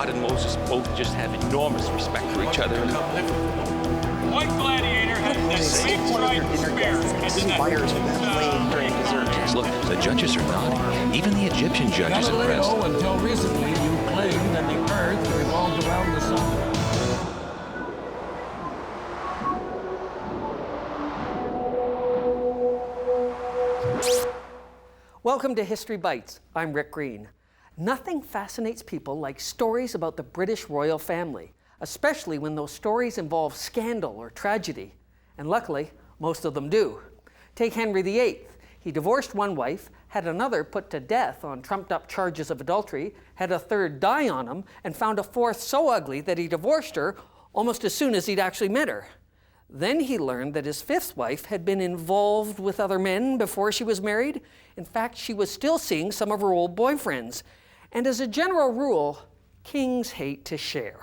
God and Moses both just have enormous respect for each other. White gladiator has that big striped spear. Inspires playing during dessert. Look, the judges are nodding. Even the Egyptian judge is impressed. Until recently, you claimed that the Earth revolved around the sun. Welcome to History Bites. I'm Rick Green. Nothing fascinates people like stories about the British royal family, especially when those stories involve scandal or tragedy. And luckily, most of them do. Take Henry VIII. He divorced one wife, had another put to death on trumped-up charges of adultery, had a third die on him, and found a fourth so ugly that he divorced her almost as soon as he'd actually met her. Then he learned that his fifth wife had been involved with other men before she was married. In fact, she was still seeing some of her old boyfriends. And as a general rule, kings hate to share.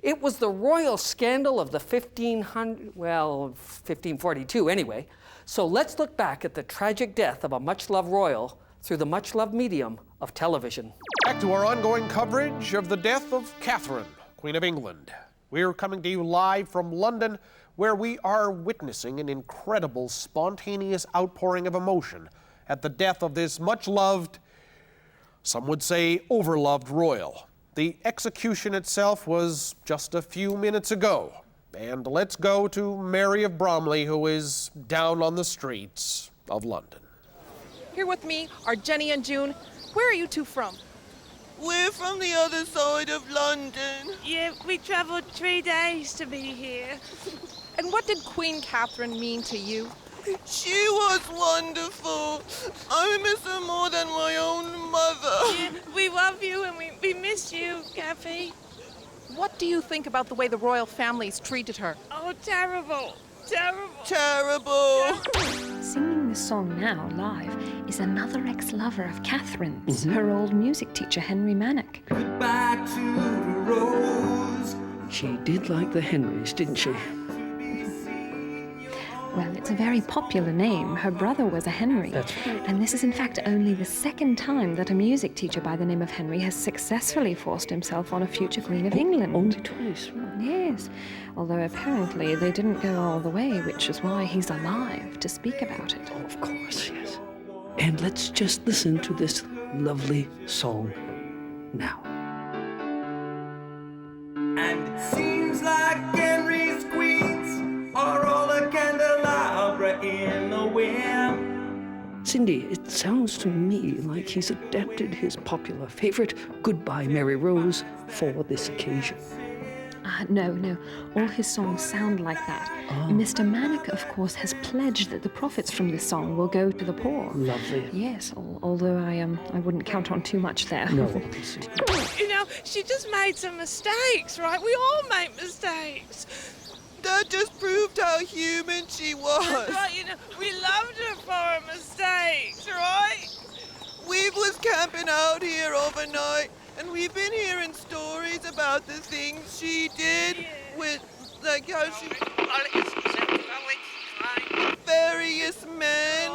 It was the royal scandal of the 1542 anyway. So let's look back at the tragic death of a much-loved royal through the much-loved medium of television. Back to our ongoing coverage of the death of Catherine, Queen of England. We're coming to you live from London, where we are witnessing an incredible spontaneous outpouring of emotion at the death of this much-loved, some would say overloved royal. The execution itself was just a few minutes ago. And let's go to Mary of Bromley, who is down on the streets of London. Here with me are Jenny and June. Where are you two from? We're from the other side of London. Yeah, we travelled 3 days to be here. And what did Queen Catherine mean to you? She was wonderful. I miss her more than my own mother. Yeah, we love you and we miss you, Kathy. What do you think about the way the royal families treated her? Oh, terrible. Terrible. Terrible. Singing the song now live is another ex-lover of Catherine's, her old music teacher, Henry Manick. Goodbye to the rose. She did like the Henrys, didn't she? Well, it's a very popular name. Her brother was a Henry. That's right. And this is in fact only the second time that a music teacher by the name of Henry has successfully forced himself on a future Queen of England. Only twice. Yes, although apparently they didn't go all the way, which is why he's alive to speak about it. Oh, of course, yes. And let's just listen to this lovely song now. And it seems like Henry's queens are all a candelabra in the wind. Cindy, it sounds to me like he's adapted his popular favorite, Goodbye Mary Rose, for this occasion. No. All his songs sound like that. Mr. Manick, of course, has pledged that the profits from this song will go to the poor. Lovely. Yes, although I wouldn't count on too much there. No. You know, she just made some mistakes, right? We all make mistakes. That just proved how human she was. Right, you know, we loved her for her mistakes, right? We was camping out here overnight, and we've been hearing stories about the things she did with, like how she... various men.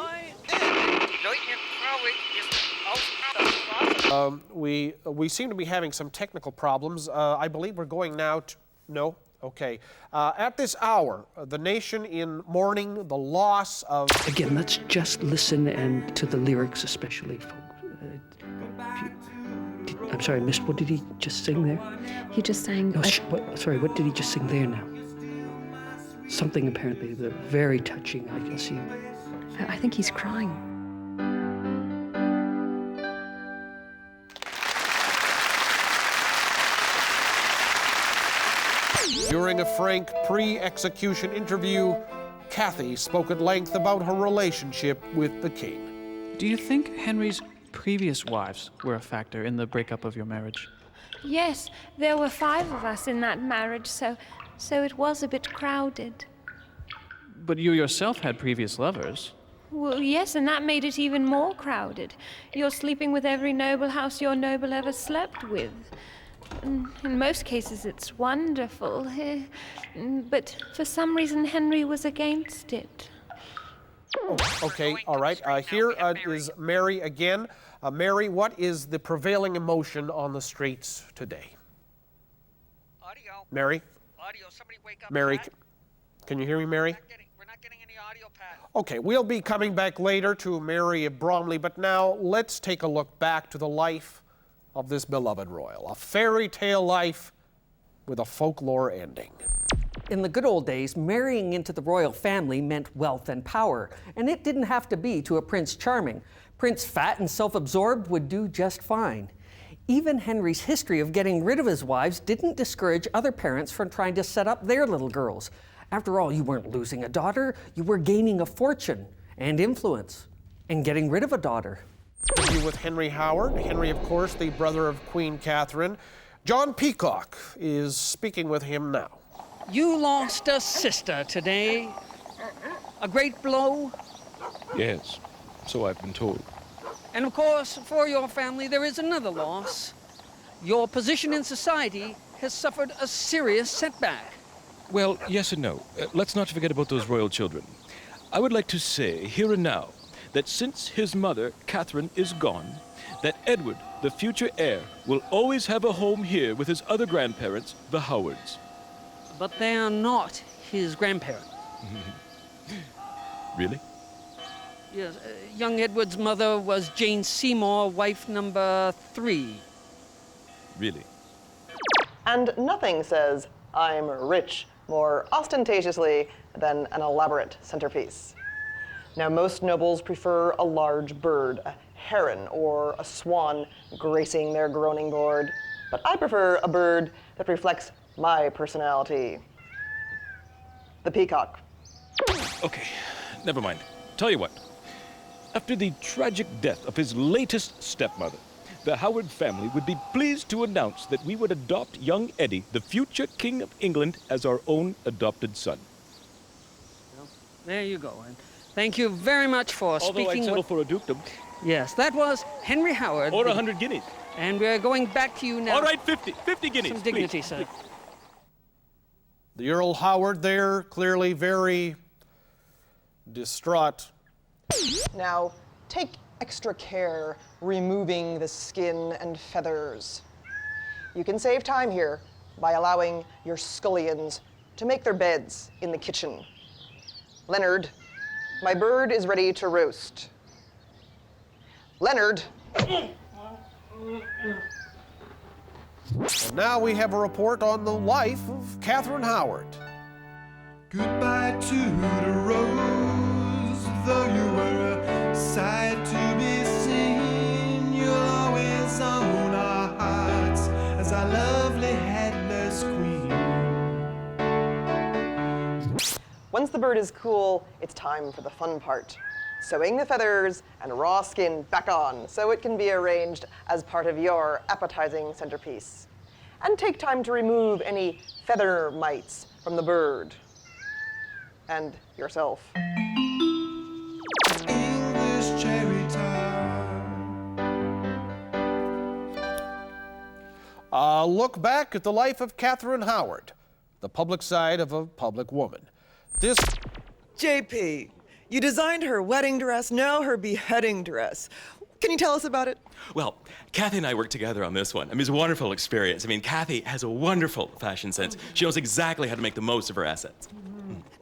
We seem to be having some technical problems. I believe we're going now to... No? Okay. At this hour, the nation in mourning the loss of... Again, let's just listen and to the lyrics especially, folks. I'm sorry, I missed. What did he just sing there? He just sang... No, what did he just sing there now? Something apparently very touching, I can see. I think he's crying. During a frank pre-execution interview, Kathy spoke at length about her relationship with the king. Do you think Henry's previous wives were a factor in the breakup of your marriage? Yes, there were 5 of us in that marriage, so it was a bit crowded. But you yourself had previous lovers. Well, yes, and that made it even more crowded. You're sleeping with every noble house your noble ever slept with. In most cases, it's wonderful. But for some reason, Henry was against it. Oh, okay, all right. Here is Mary again. Mary, what is the prevailing emotion on the streets today? Mary? Audio, somebody wake up. Mary, Pat. can you hear me, Mary? We're not getting any audio, Pat. Okay, we'll be coming back later to Mary of Bromley, but now let's take a look back to the life of this beloved royal. A fairy tale life with a folklore ending. In the good old days, marrying into the royal family meant wealth and power, and it didn't have to be to a Prince Charming. Prince Fat and self-absorbed would do just fine. Even Henry's history of getting rid of his wives didn't discourage other parents from trying to set up their little girls. After all, you weren't losing a daughter, you were gaining a fortune and influence and getting rid of a daughter. Interview with Henry Howard. Henry, of course, the brother of Queen Catherine. John Peacock is speaking with him now. You lost a sister today. A great blow. Yes, so I've been told. And of course, for your family, there is another loss. Your position in society has suffered a serious setback. Well, yes and no. Let's not forget about those royal children. I would like to say, here and now, that since his mother, Catherine, is gone, that Edward, the future heir, will always have a home here with his other grandparents, the Howards. But they are not his grandparents. Really? Yes, young Edward's mother was Jane Seymour, wife number 3. Really? And nothing says, I'm rich, more ostentatiously than an elaborate centerpiece. Now, most nobles prefer a large bird, a heron or a swan gracing their groaning board, but I prefer a bird that reflects my personality. The peacock. Okay, never mind. Tell you what. After the tragic death of his latest stepmother, the Howard family would be pleased to announce that we would adopt young Eddie, the future King of England, as our own adopted son. Well, there you go. And thank you very much for Although speaking I'd settle with... for a dukedom. Yes, that was Henry Howard. Or 100 guineas. And we're going back to you now. All right, 50 guineas. Some dignity, please. sir. The Earl Howard there, clearly very distraught. Now, take extra care removing the skin and feathers. You can save time here by allowing your scullions to make their beds in the kitchen. Leonard, my bird is ready to roast. Leonard. And now we have a report on the life of Catherine Howard. Goodbye to the rose, though you were a sight to be seen. You'll always own our hearts as our lovely headless queen. Once the bird is cool, it's time for the fun part. Sewing the feathers and raw skin back on so it can be arranged as part of your appetizing centerpiece. And take time to remove any feather mites from the bird and yourself. English cherry tart. A look back at the life of Catherine Howard, the public side of a public woman. This... JP, you designed her wedding dress, now her beheading dress. Can you tell us about it? Well, Kathy and I worked together on this one. I mean, it's a wonderful experience. I mean, Kathy has a wonderful fashion sense. She knows exactly how to make the most of her assets.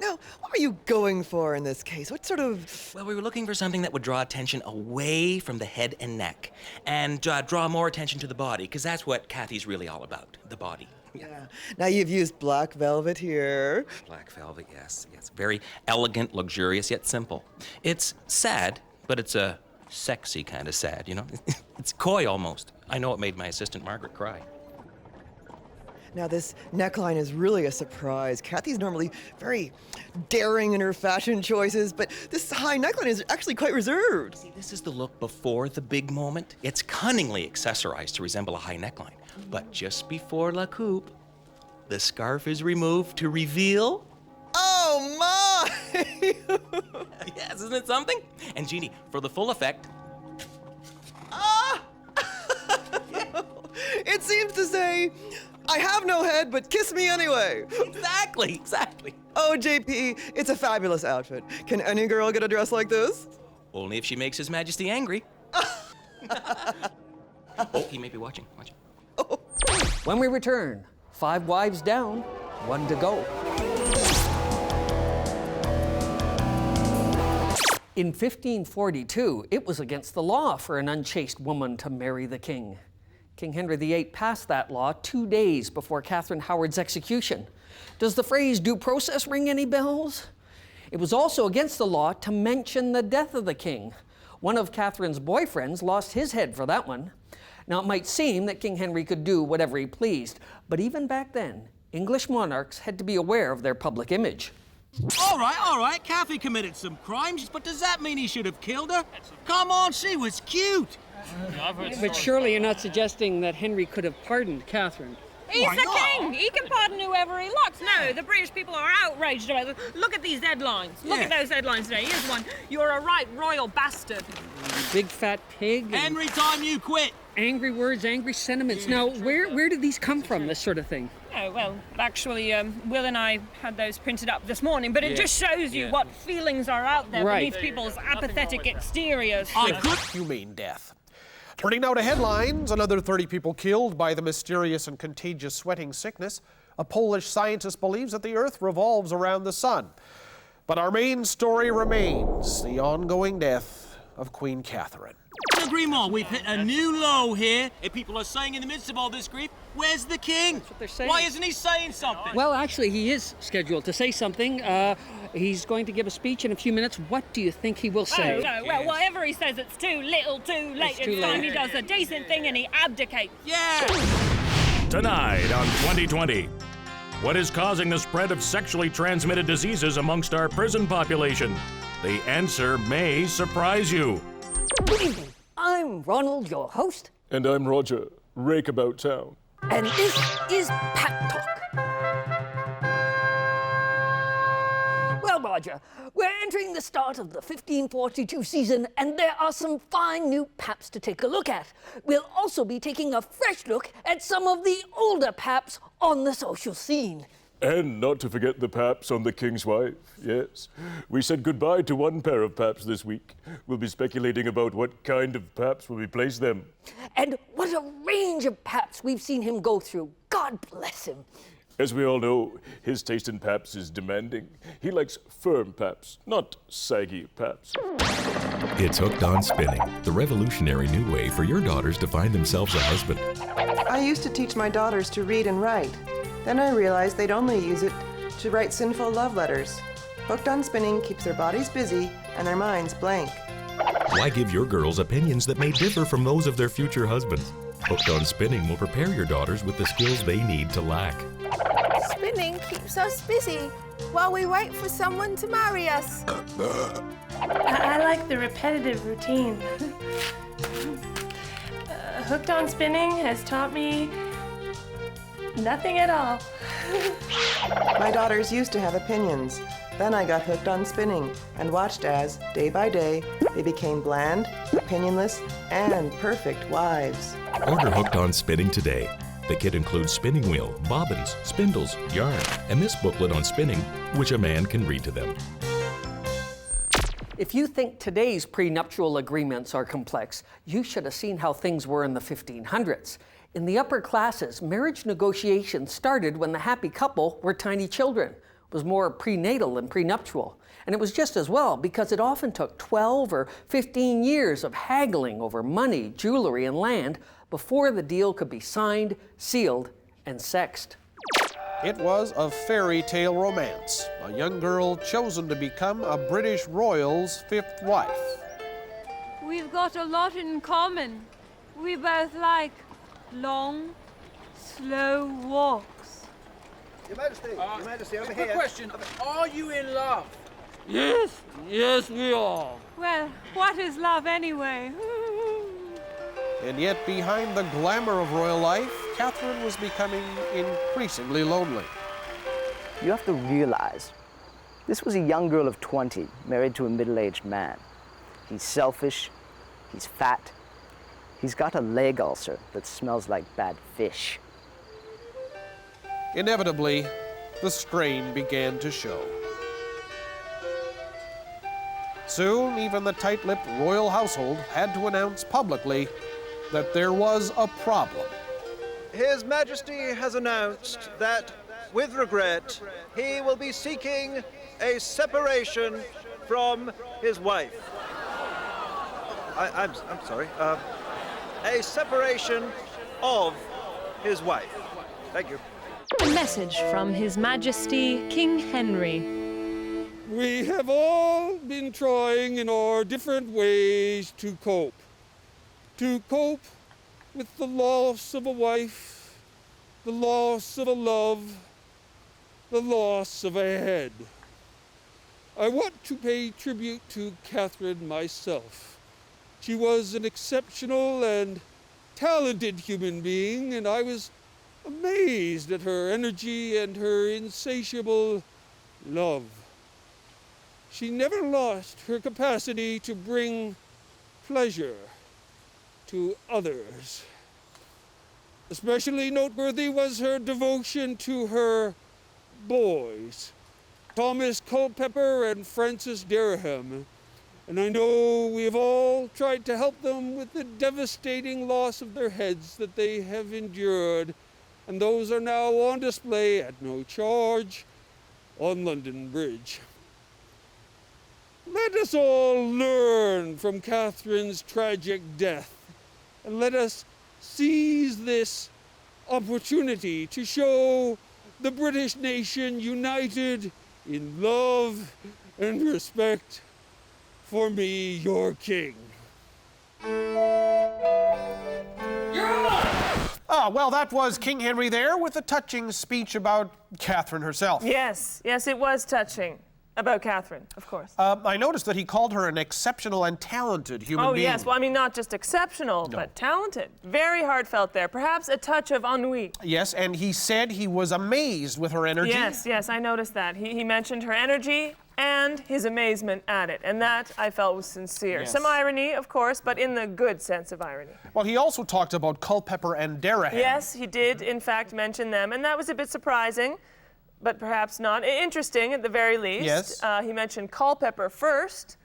Now, what were you going for in this case? What sort of... Well, we were looking for something that would draw attention away from the head and neck and draw more attention to the body, because that's what Kathy's really all about, the body. Yeah. Now, you've used black velvet here. Black velvet, yes. Very elegant, luxurious, yet simple. It's sad, but it's a sexy kind of sad, you know? It's coy almost. I know it made my assistant Margaret cry. Now, this neckline is really a surprise. Kathy's normally very daring in her fashion choices, but this high neckline is actually quite reserved. See, this is the look before the big moment. It's cunningly accessorized to resemble a high neckline. But just before la coupe, the scarf is removed to reveal... Oh, my! Yes, isn't it something? And Jeannie, for the full effect... Ah! It seems to say... I have no head, but kiss me anyway. Exactly. Oh, JP, it's a fabulous outfit. Can any girl get a dress like this? Only if she makes His Majesty angry. Oh, he may be watching. When we return, 5 wives down, 1 to go. In 1542, it was against the law for an unchaste woman to marry the king. King Henry VIII passed that law 2 days before Catherine Howard's execution. Does the phrase due process ring any bells? It was also against the law to mention the death of the king. One of Catherine's boyfriends lost his head for that one. Now, it might seem that King Henry could do whatever he pleased, but even back then, English monarchs had to be aware of their public image. All right, Kathy committed some crimes, but does that mean he should have killed her? Come on, she was cute. But surely you're not suggesting that Henry could have pardoned Catherine. He's the king. He can pardon whoever he likes. No, the British people are outraged about it. Look at these headlines. Look at those headlines today. Here's one. You're a right royal bastard. Big fat pig. Henry, time you quit. Angry words, angry sentiments. Now, where did these come from, this sort of thing? Oh, well, actually, Will and I had those printed up this morning, but it just shows you what feelings are out there beneath people's apathetic exteriors. Humane death. Turning now to headlines, another 30 people killed by the mysterious and contagious sweating sickness. A Polish scientist believes that the Earth revolves around the sun. But our main story remains the ongoing death of Queen Catherine. Grimaud, we've hit a new low here. If people are saying in the midst of all this grief, where's the king? That's what they're saying. Why isn't he saying something? Well, actually, he is scheduled to say something. He's going to give a speech in a few minutes. What do you think he will say? Oh, no, well, whatever he says, it's too little, too late. It's time he does a decent thing and he abdicates. Yeah! Tonight on 2020, what is causing the spread of sexually transmitted diseases amongst our prison population? The answer may surprise you. Good evening. I'm Ronald, your host. And I'm Roger, rake about town. And this is Pat Talk. Well, Roger, we're entering the start of the 1542 season, and there are some fine new paps to take a look at. We'll also be taking a fresh look at some of the older paps on the social scene. And not to forget the paps on the King's wife, yes. We said goodbye to one pair of paps this week. We'll be speculating about what kind of paps will replace them. And what a range of paps we've seen him go through. God bless him. As we all know, his taste in paps is demanding. He likes firm paps, not saggy paps. It's Hooked on Spinning, the revolutionary new way for your daughters to find themselves a husband. I used to teach my daughters to read and write. Then I realized they'd only use it to write sinful love letters. Hooked on Spinning keeps their bodies busy and their minds blank. Why give your girls opinions that may differ from those of their future husbands? Hooked on Spinning will prepare your daughters with the skills they need to lack. Spinning keeps us busy while we wait for someone to marry us. I like the repetitive routine. Hooked on Spinning has taught me nothing at all. My daughters used to have opinions. Then I got hooked on spinning and watched as, day by day, they became bland, opinionless, and perfect wives. Order Hooked on Spinning today. The kit includes spinning wheel, bobbins, spindles, yarn, and this booklet on spinning, which a man can read to them. If you think today's prenuptial agreements are complex, you should have seen how things were in the 1500s. In the upper classes, marriage negotiations started when the happy couple were tiny children. It was more prenatal than prenuptial. And it was just as well because it often took 12 or 15 years of haggling over money, jewelry, and land before the deal could be signed, sealed, and sexed. It was a fairy tale romance. A young girl chosen to become a British royal's 5th wife. We've got a lot in common. We both like long, slow walks. Your Majesty, over here. Quick question, are you in love? Yes, we are. Well, what is love anyway? And yet, behind the glamour of royal life, Catherine was becoming increasingly lonely. You have to realize, this was a young girl of 20, married to a middle-aged man. He's selfish, he's fat, he's got a leg ulcer that smells like bad fish. Inevitably, the strain began to show. Soon, even the tight-lipped royal household had to announce publicly that there was a problem. His Majesty has announced that, with regret, he will be seeking a separation from his wife. I'm sorry. A separation of his wife. Thank you. A message from His Majesty King Henry. We have all been trying in our different ways to cope. To cope with the loss of a wife, the loss of a love, the loss of a head. I want to pay tribute to Catherine myself. She was an exceptional and talented human being, and I was amazed at her energy and her insatiable love. She never lost her capacity to bring pleasure to others. Especially noteworthy was her devotion to her boys, Thomas Culpepper and Francis Dereham. And I know we have all tried to help them with the devastating loss of their heads that they have endured, and those are now on display at no charge on London Bridge. Let us all learn from Catherine's tragic death, and let us seize this opportunity to show the British nation united in love and respect for me, your king. Ah, well, that was King Henry there with a touching speech about Catherine herself. Yes, it was touching. About Catherine, of course. I noticed that he called her an exceptional and talented human being. Oh, yes. Well, I mean, not just exceptional, but talented. Very heartfelt there. Perhaps a touch of ennui. Yes, and he said he was amazed with her energy. Yes, I noticed that. He mentioned her energy and his amazement at it, and that I felt was sincere. Yes. Some irony, of course, but in the good sense of irony. Well, he also talked about Culpepper and Dereham. Yes, he did, in fact, mention them, and that was a bit surprising, but perhaps not. Interesting, at the very least. Yes. He mentioned Culpepper first.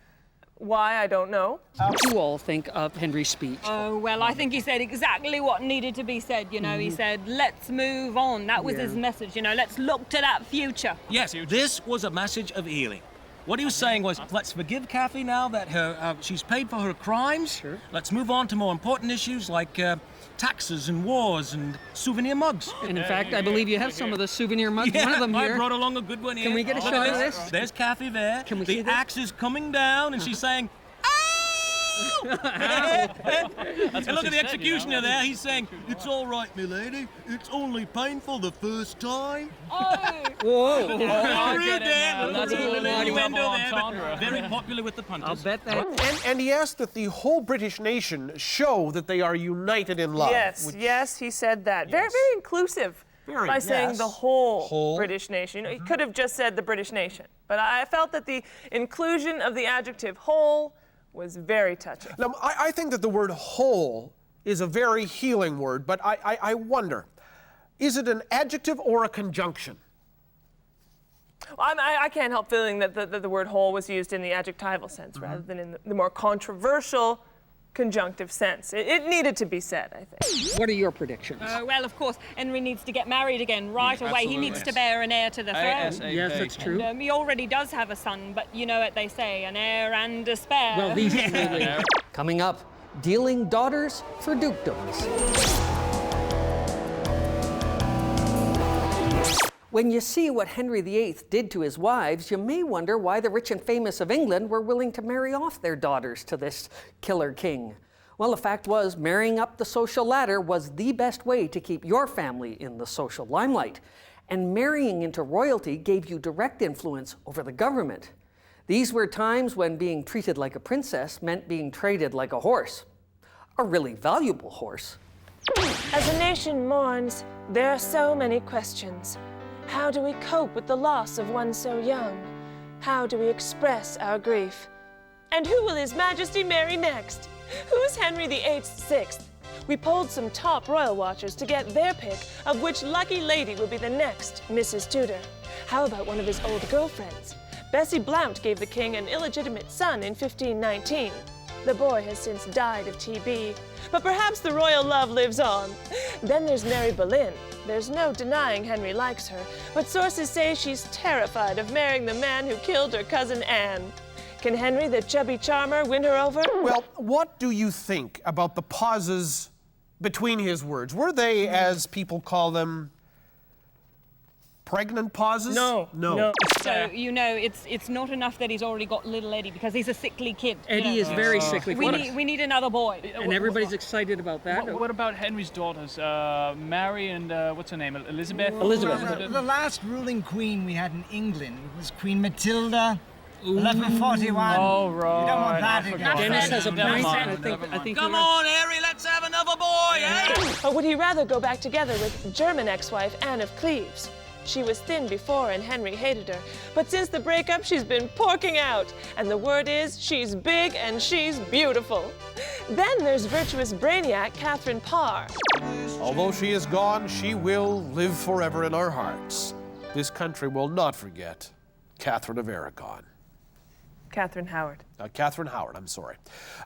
Why, I don't know. What do you all think of Henry's speech? Oh, well, I think he said exactly what needed to be said, you know. He said, let's move on. That was his message, you know. Let's look to that future. Yes, this was a message of healing. What he was saying was, let's forgive Kathy now that she's paid for her crimes. Sure. Let's move on to more important issues like taxes and wars and souvenir mugs. And in fact, I believe you have some of the souvenir mugs. Yeah, One of them here. I brought along a good one here. Can we get a Look shot at of this? There's Kathy there. Can we see the this? axe is coming down, and she's saying, and look at the executioner there. He's saying, "It's all right, milady. It's only painful the first time." Oh! Whoa! Rude there. That's a little innuendo there, but very popular with the punters. I'll bet that. And he asked that the whole British nation show that they are united in love. Yes, he said that. Very, very inclusive. By saying the whole British nation. You know, he could have just said the British nation. But I felt that the inclusion of the adjective whole was very touching. Now, I think that the word whole is a very healing word, but I wonder, is it an adjective or a conjunction? Well, I can't help feeling that the word whole was used in the adjectival sense rather than in the more controversial conjunctive sense. It needed to be said, I think. What are your predictions? Well, of course, Henry needs to get married again right away. He needs to bear an heir to the throne. Yes, that's true. And, he already does have a son, but you know what they say, an heir and a spare. Well, these really are. Coming up, dealing daughters for dukedoms. When you see what Henry VIII did to his wives, you may wonder why the rich and famous of England were willing to marry off their daughters to this killer king. Well, the fact was, marrying up the social ladder was the best way to keep your family in the social limelight. And marrying into royalty gave you direct influence over the government. These were times when being treated like a princess meant being traded like a horse. A really valuable horse. As a nation mourns, there are so many questions. How do we cope with the loss of one so young? How do we express our grief? And who will His Majesty marry next? Who's Henry VIII's sixth? We polled some top royal watchers to get their pick of which lucky lady will be the next Mrs. Tudor. How about one of his old girlfriends? Bessie Blount gave the king an illegitimate son in 1519. The boy has since died of TB, but perhaps the royal love lives on. Then there's Mary Boleyn. There's no denying Henry likes her, but sources say she's terrified of marrying the man who killed her cousin Anne. Can Henry, the chubby charmer, win her over? Well, what do you think about the pauses between his words? Were they, as people call them, pregnant pauses? No. So, you know, it's not enough that he's already got little Eddie because he's a sickly kid. Eddie is very sickly. We need another boy. And everybody's excited about that. What about Henry's daughters? Mary and what's her name? Elizabeth? The last ruling queen we had in England was Queen Matilda. 1141. Oh, right. You don't want that again. Dennis has a point. I think Come on, Harry, let's have another boy, eh? Or would he rather go back together with German ex-wife Anne of Cleves? She was thin before and Henry hated her, but since the breakup she's been porking out, and the word is she's big and she's beautiful. Then there's virtuous brainiac Catherine Parr. Although she is gone, she will live forever in our hearts. This country will not forget Catherine of Aragon. Catherine Howard. Catherine Howard, I'm sorry.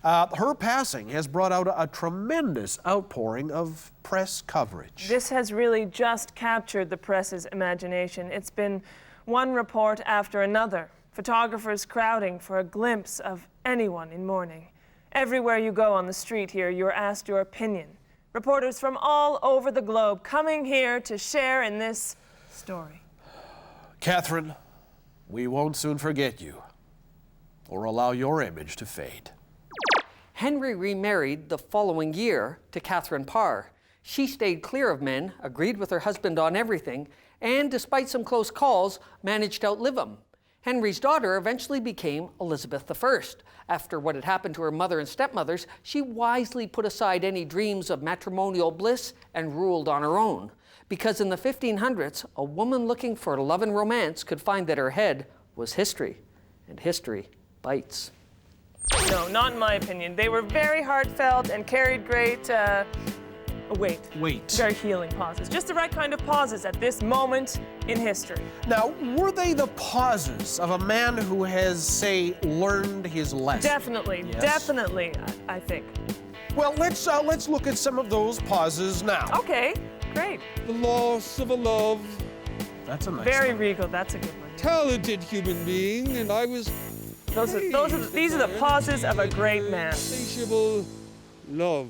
Her passing has brought out a tremendous outpouring of press coverage. This has really just captured the press's imagination. It's been one report after another, photographers crowding for a glimpse of anyone in mourning. Everywhere you go on the street here, you're asked your opinion. Reporters from all over the globe coming here to share in this story. Catherine, we won't soon forget you, or allow your image to fade. Henry remarried the following year to Catherine Parr. She stayed clear of men, agreed with her husband on everything, and despite some close calls, managed to outlive him. Henry's daughter eventually became Elizabeth I. After what had happened to her mother and stepmothers, she wisely put aside any dreams of matrimonial bliss and ruled on her own. Because in the 1500s, a woman looking for love and romance could find that her head was history, and history bites. No, not in my opinion. They were very heartfelt and carried great, very healing pauses. Just the right kind of pauses at this moment in history. Now, were they the pauses of a man who has, say, learned his lesson? Definitely, definitely, I think. Well, let's look at some of those pauses now. Okay, great. The loss of a love. That's a nice Very one. regal, that's a good one. Talented human being, and I was These are the pauses of a great man. Insatiable love.